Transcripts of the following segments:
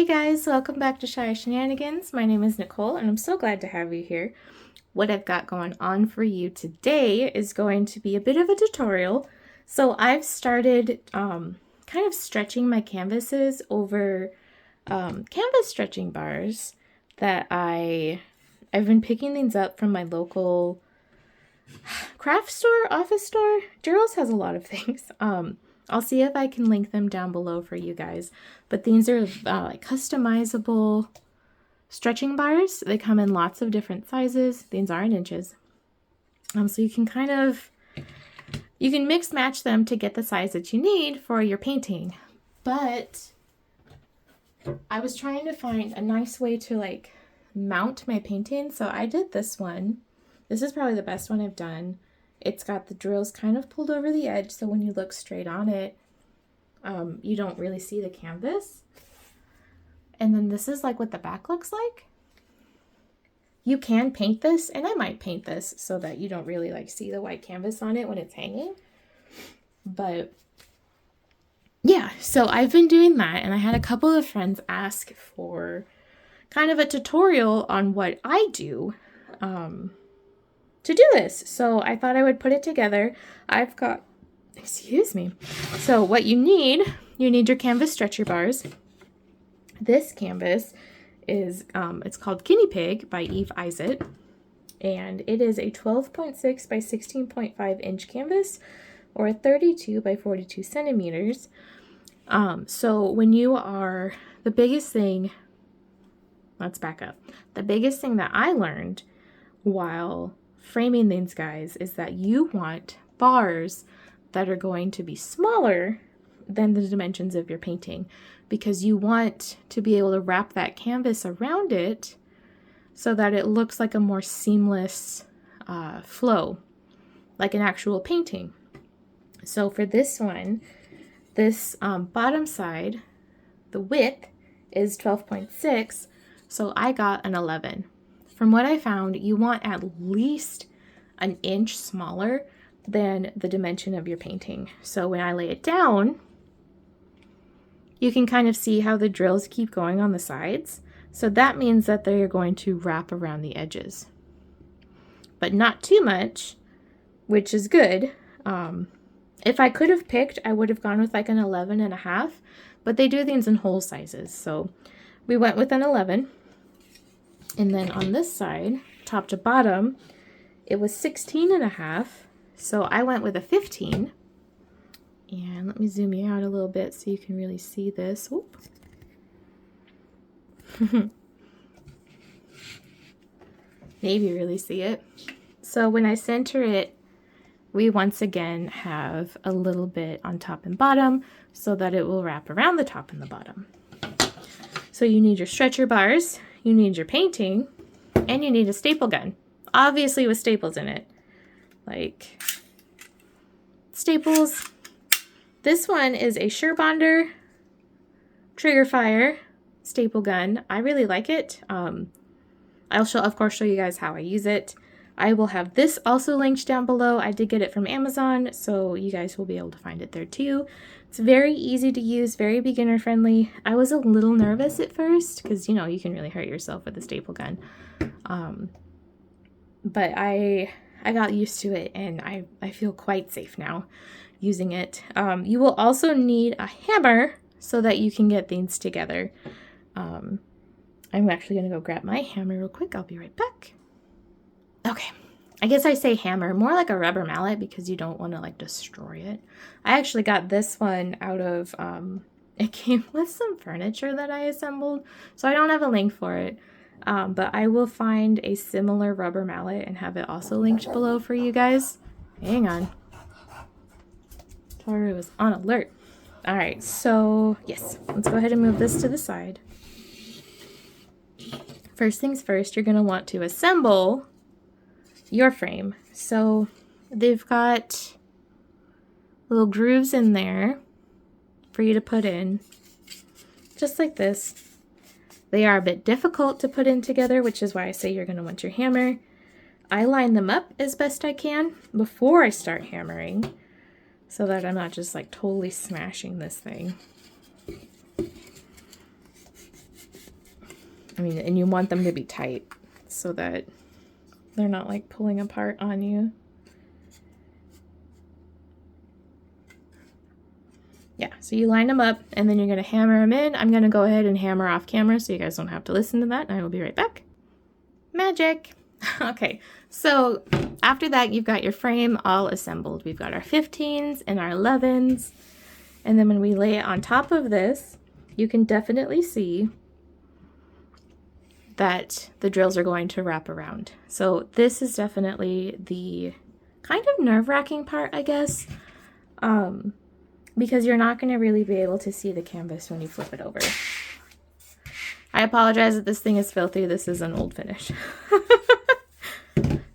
Hey guys, welcome back to Shire Shenanigans. My name is Nicole and I'm so glad to have you here. What I've got going on for you today is going to be a bit of a tutorial. So I've started kind of stretching my canvases over canvas stretching bars that I've been picking these up from my local craft store, office store. Gerald's has a lot of things. I'll see if I can link them down below for you guys. But these are like customizable stretching bars. They come in lots of different sizes. These are in inches. So you can you can mix match them to get the size that you need for your painting. But I was trying to find a nice way to like mount my painting. So I did this one. This is probably the best one I've done. It's got the drills kind of pulled over the edge, so when you look straight on it, you don't really see the canvas. And then this is like what the back looks like. You can paint this, and I might paint this so that you don't really like see the white canvas on it when it's hanging. But yeah, so I've been doing that, and I had a couple of friends ask for kind of a tutorial on what I do to do this. So I thought I would put it together. I've got, excuse me. So what you need your canvas stretcher bars. This canvas is, it's called Guinea Pig by Eve Izett. And it is a 12.6 by 16.5 inch canvas or a 32 by 42 centimeters. So when you are, the biggest thing, let's back up. The biggest thing that I learned while framing these guys is that you want bars that are going to be smaller than the dimensions of your painting, because you want to be able to wrap that canvas around it so that it looks like a more seamless flow, like an actual painting. So for this one, this bottom side, the width is 12.6, so I got an 11. From what I found, you want at least an inch smaller than the dimension of your painting. So when I lay it down, you can kind of see how the drills keep going on the sides. So that means that they're going to wrap around the edges, but not too much, which is good. If I could have picked, I would have gone with like an 11.5, but they do things in whole sizes. So we went with an 11. And then on this side, top to bottom, it was 16.5. So I went with a 15. And let me zoom you out a little bit so you can really see this. Whoop. Maybe you really see it. So when I center it, we once again have a little bit on top and bottom so that it will wrap around the top and the bottom. So you need your stretcher bars, you need your painting, and you need a staple gun. Obviously with staples in it. Like staples. This one is a Surebonder trigger fire staple gun. I really like it. I'll of course show you guys how I use it. I will have this also linked down below. I did get it from Amazon, so you guys will be able to find it there too. It's very easy to use, very beginner friendly. I was a little nervous at first because, you know, you can really hurt yourself with a staple gun. But I got used to it, and I feel quite safe now using it. You will also need a hammer so that you can get things together. I'm actually going to go grab my hammer real quick. I'll be right back. Okay, I guess I say hammer, more like a rubber mallet because you don't want to like destroy it. I actually got this one out of, it came with some furniture that I assembled, so I don't have a link for it. But I will find a similar rubber mallet and have it also linked below for you guys. Hang on. Toru is on alert. All right, so yes, let's go ahead and move this to the side. First things first, you're going to want to assemble your frame. So they've got little grooves in there for you to put in, just like this. They are a bit difficult to put in together, which is why I say you're going to want your hammer. I line them up as best I can before I start hammering so that I'm not just like totally smashing this thing. I mean, and you want them to be tight so that they're not like pulling apart on you. Yeah, so you line them up and then you're going to hammer them in. I'm going to go ahead and hammer off camera so you guys don't have to listen to that, and I will be right back. Magic! Okay, so after that you've got your frame all assembled. We've got our 15s and our 11s, and then when we lay it on top of this, you can definitely see that the drills are going to wrap around. So this is definitely the kind of nerve-wracking part, I guess, because you're not going to really be able to see the canvas when you flip it over. I apologize that this thing is filthy. This is an old finish.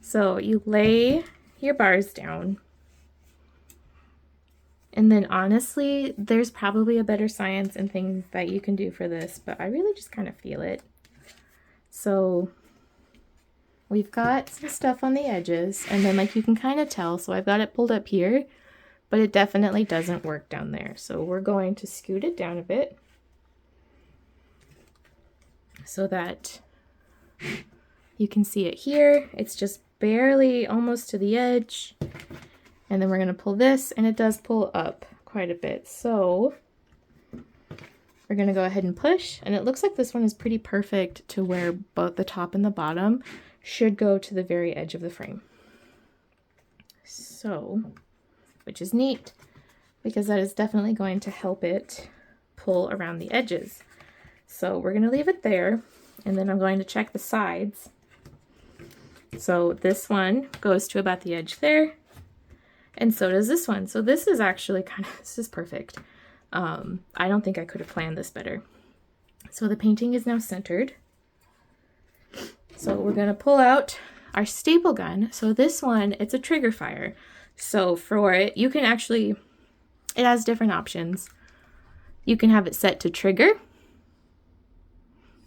So you lay your bars down. And then honestly, there's probably a better science and things that you can do for this, but I really just kind of feel it. So we've got some stuff on the edges, and then like you can kind of tell, so I've got it pulled up here, but it definitely doesn't work down there. So we're going to scoot it down a bit so that you can see it here. It's just barely almost to the edge. And then we're going to pull this, and it does pull up quite a bit. So we're going to go ahead and push, and it looks like this one is pretty perfect to where both the top and the bottom should go to the very edge of the frame. So, which is neat because that is definitely going to help it pull around the edges. So we're going to leave it there, and then I'm going to check the sides. So this one goes to about the edge there, and so does this one. So this is actually this is perfect. I don't think I could have planned this better. So the painting is now centered. So we're going to pull out our staple gun. So this one, it's a trigger fire. So for it, you can actually, it has different options. You can have it set to trigger,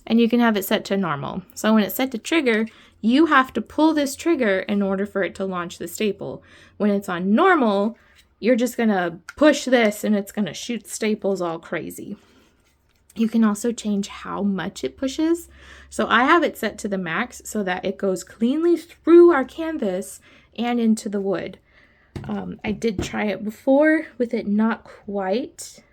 and you can have it set to normal. So when it's set to trigger, you have to pull this trigger in order for it to launch the staple. When it's on normal, you're just gonna push this and it's gonna shoot staples all crazy. You can also change how much it pushes. So I have it set to the max so that it goes cleanly through our canvas and into the wood. I did try it before with it not quite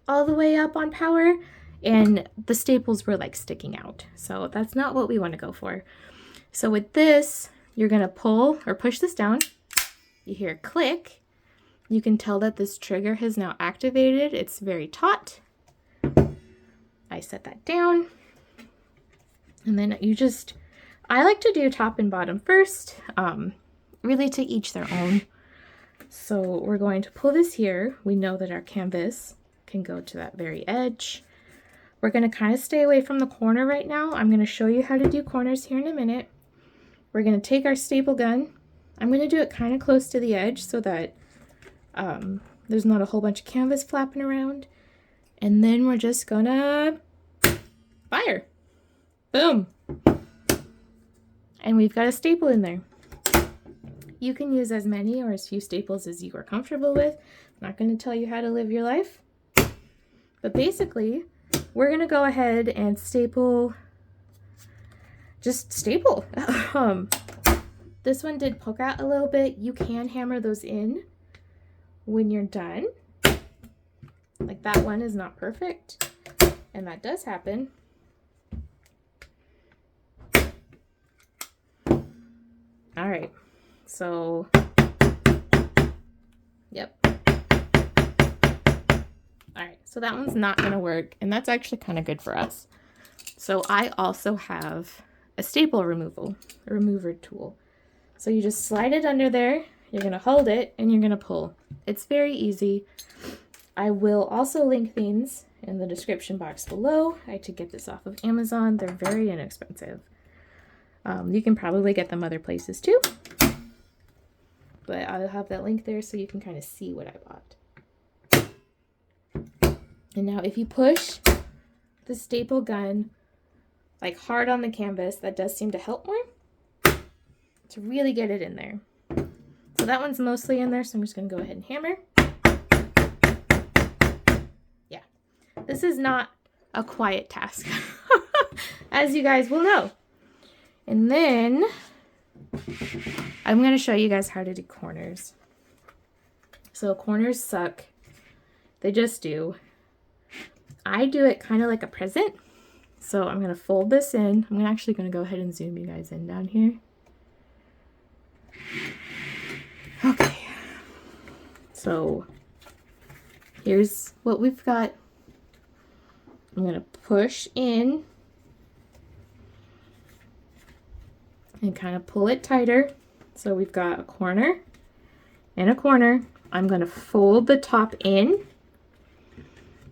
all the way up on power, and the staples were like sticking out. So that's not what we want to go for. So with this, you're gonna pull or push this down. You hear a click. You can tell that this trigger has now activated. It's very taut. I set that down. And then I like to do top and bottom first, really to each their own. So we're going to pull this here. We know that our canvas can go to that very edge. We're going to kind of stay away from the corner right now. I'm going to show you how to do corners here in a minute. We're going to take our staple gun. I'm going to do it kind of close to the edge so that there's not a whole bunch of canvas flapping around. And then we're just going to fire. Boom. And we've got a staple in there. You can use as many or as few staples as you are comfortable with. I'm not going to tell you how to live your life. But basically, we're going to go ahead and staple. Just staple. This one did poke out a little bit. You can hammer those in when you're done. Like that one is not perfect, and that does happen. All right, so, yep. All right, so that one's not gonna work, and that's actually kind of good for us. So I also have a staple remover tool. So you just slide it under there, you're gonna hold it, and you're gonna pull. It's very easy. I will also link these in the description box below. I had to get this off of Amazon. They're very inexpensive. You can probably get them other places too, but I'll have that link there so you can kind of see what I bought. And now if you push the staple gun like hard on the canvas, that does seem to help more to really get it in there. So that one's mostly in there, so I'm just gonna go ahead and hammer. Yeah, this is not a quiet task. as you guys will know. And then I'm going to show you guys how to do corners. So corners suck. They just do. I do it kind of like a present. So I'm going to fold this in. I'm actually going to go ahead and zoom you guys in down here. Okay. So here's what we've got. I'm going to push in and kind of pull it tighter. So we've got a corner and a corner. I'm going to fold the top in,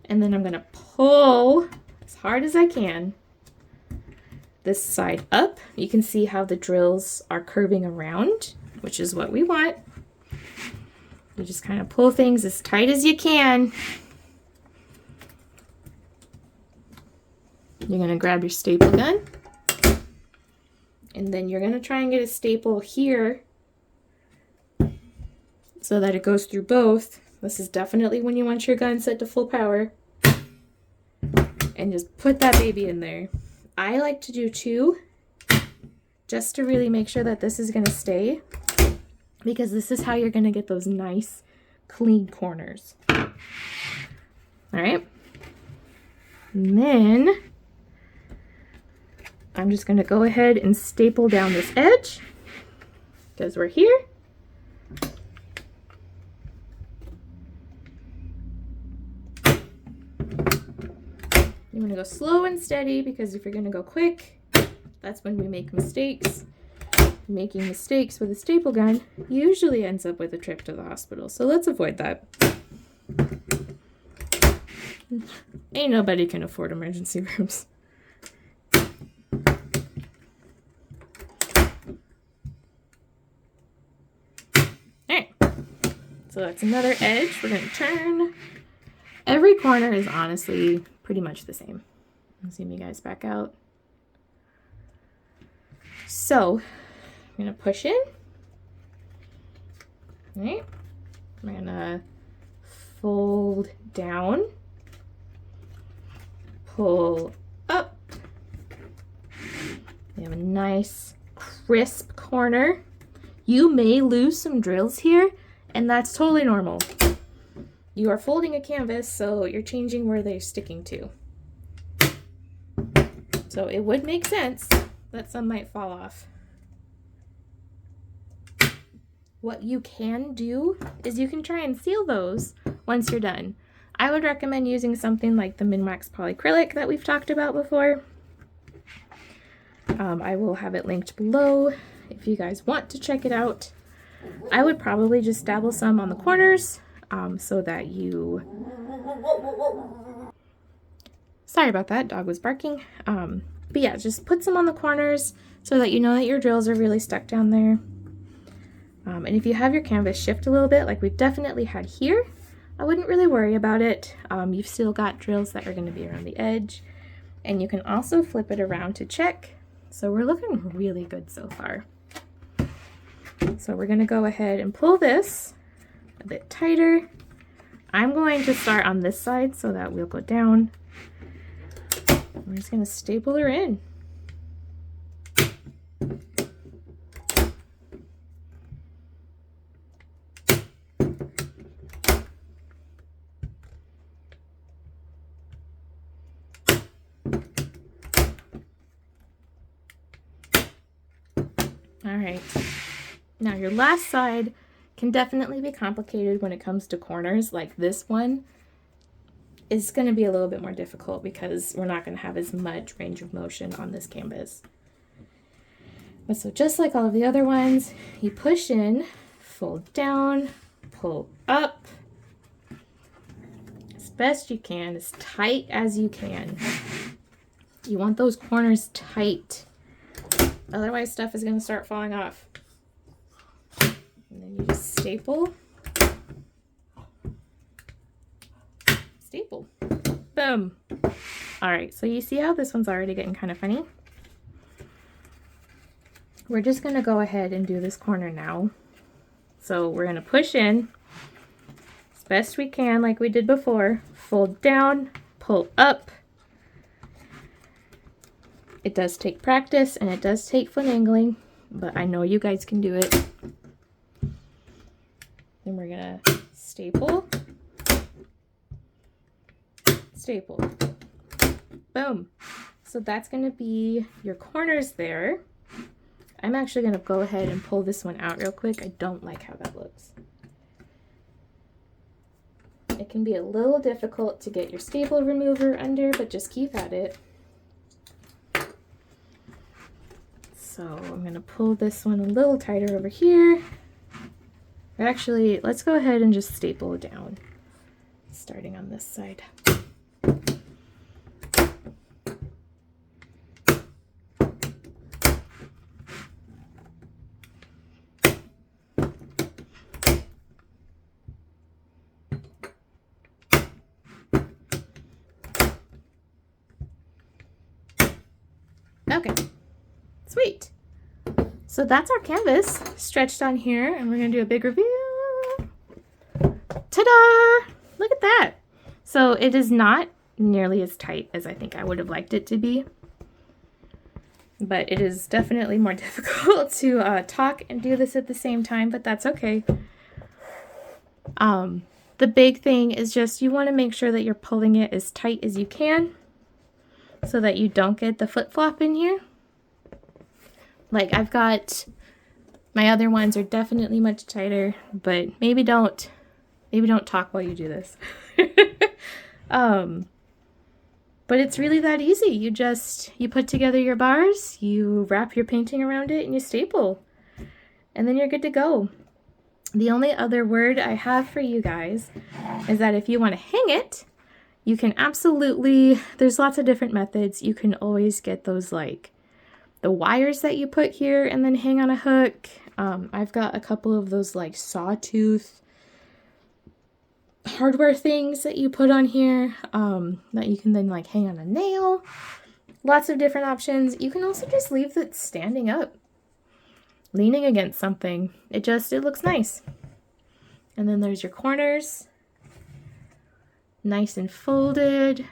and then I'm going to pull as hard as I can this side up. You can see how the drills are curving around, which is what we want. You just kind of pull things as tight as you can. You're going to grab your staple gun, and then you're going to try and get a staple here so that it goes through both. This is definitely when you want your gun set to full power. And just put that baby in there. I like to do 2 just to really make sure that this is going to stay, because this is how you're going to get those nice clean corners. All right. And then I'm just going to go ahead and staple down this edge because we're here. You want to go slow and steady, because if you're going to go quick, that's when we make mistakes. Making mistakes with a staple gun usually ends up with a trip to the hospital, so let's avoid that. Ain't nobody can afford emergency rooms. Alright, so that's another edge. We're going to turn. Every corner is honestly pretty much the same. I'll zoom you guys back out. So I'm going to push in. All right. I'm going to fold down, pull up. We have a nice crisp corner. You may lose some drills here, and that's totally normal. You are folding a canvas, so you're changing where they're sticking to. So it would make sense that some might fall off. What you can do is you can try and seal those once you're done. I would recommend using something like the Minwax polyacrylic that we've talked about before. I will have it linked below if you guys want to check it out. I would probably just dabble some on the corners so that you... Sorry about that, dog was barking. But yeah, just put some on the corners so that you know that your drills are really stuck down there. And if you have your canvas shift a little bit, like we've definitely had here, I wouldn't really worry about it. You've still got drills that are going to be around the edge. And you can also flip it around to check. So we're looking really good so far. So we're going to go ahead and pull this a bit tighter. I'm going to start on this side so that we'll go down. We're just going to staple her in. All right. Now your last side can definitely be complicated when it comes to corners. Like this one is going to be a little bit more difficult because we're not going to have as much range of motion on this canvas. But so just like all of the other ones, you push in, fold down, pull up as best you can, as tight as you can. You want those corners tight. Otherwise, stuff is going to start falling off. And then you just staple. Staple. Boom. All right, so you see how this one's already getting kind of funny? We're just going to go ahead and do this corner now. So we're going to push in as best we can like we did before. Fold down, pull up. It does take practice and it does take finagling, but I know you guys can do it. Then we're gonna staple, staple, boom. So that's gonna be your corners there. I'm actually gonna go ahead and pull this one out real quick. I don't like how that looks. It can be a little difficult to get your staple remover under, but just keep at it. So I'm gonna pull this one a little tighter over here. Actually, let's go ahead and just staple it down, starting on this side. Okay, sweet. So that's our canvas stretched on here, and we're gonna do a big review. Ta-da! Look at that. So it is not nearly as tight as I think I would have liked it to be, but it is definitely more difficult to talk and do this at the same time, but that's okay. The big thing is just you want to make sure that you're pulling it as tight as you can so that you don't get the flip-flop in here. Like I've got, my other ones are definitely much tighter, but maybe don't talk while you do this. But it's really that easy. You put together your bars, you wrap your painting around it, and you staple, and then you're good to go. The only other word I have for you guys is that if you want to hang it, you can absolutely, there's lots of different methods. You can always get those like the wires that you put here and then hang on a hook. I've got a couple of those like sawtooth hardware things that you put on here that you can then like hang on a nail. Lots of different options. You can also just leave it standing up, leaning against something. It looks nice. And then there's your corners, nice and folded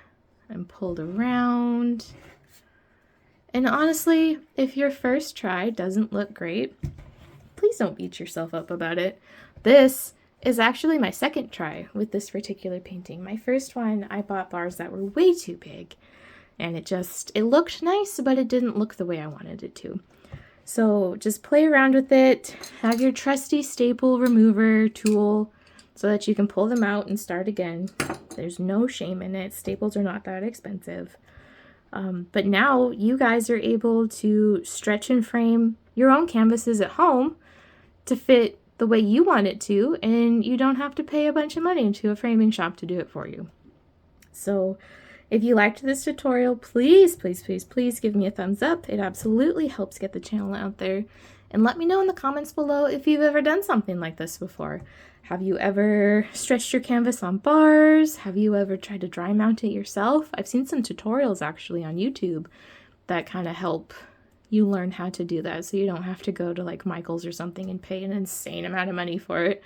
and pulled around. And honestly, if your first try doesn't look great, please don't beat yourself up about it. This is actually my second try with this particular painting. My first one, I bought bars that were way too big, and it looked nice, but it didn't look the way I wanted it to. So just play around with it. Have your trusty staple remover tool so that you can pull them out and start again. There's no shame in it. Staples are not that expensive. But now you guys are able to stretch and frame your own canvases at home to fit the way you want it to, and you don't have to pay a bunch of money to a framing shop to do it for you. So if you liked this tutorial, please, please, please, please give me a thumbs up. It absolutely helps get the channel out there. And let me know in the comments below if you've ever done something like this before. Have you ever stretched your canvas on bars? Have you ever tried to dry mount it yourself? I've seen some tutorials actually on YouTube that kind of help you learn how to do that, so you don't have to go to like Michael's or something and pay an insane amount of money for it.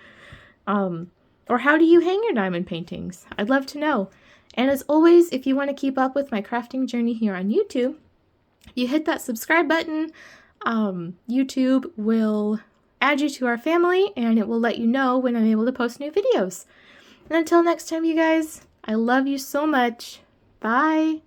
Or how do you hang your diamond paintings? I'd love to know. And as always, if you want to keep up with my crafting journey here on YouTube, you hit that subscribe button. YouTube will add you to our family, and it will let you know when I'm able to post new videos. And until next time, you guys, I love you so much. Bye.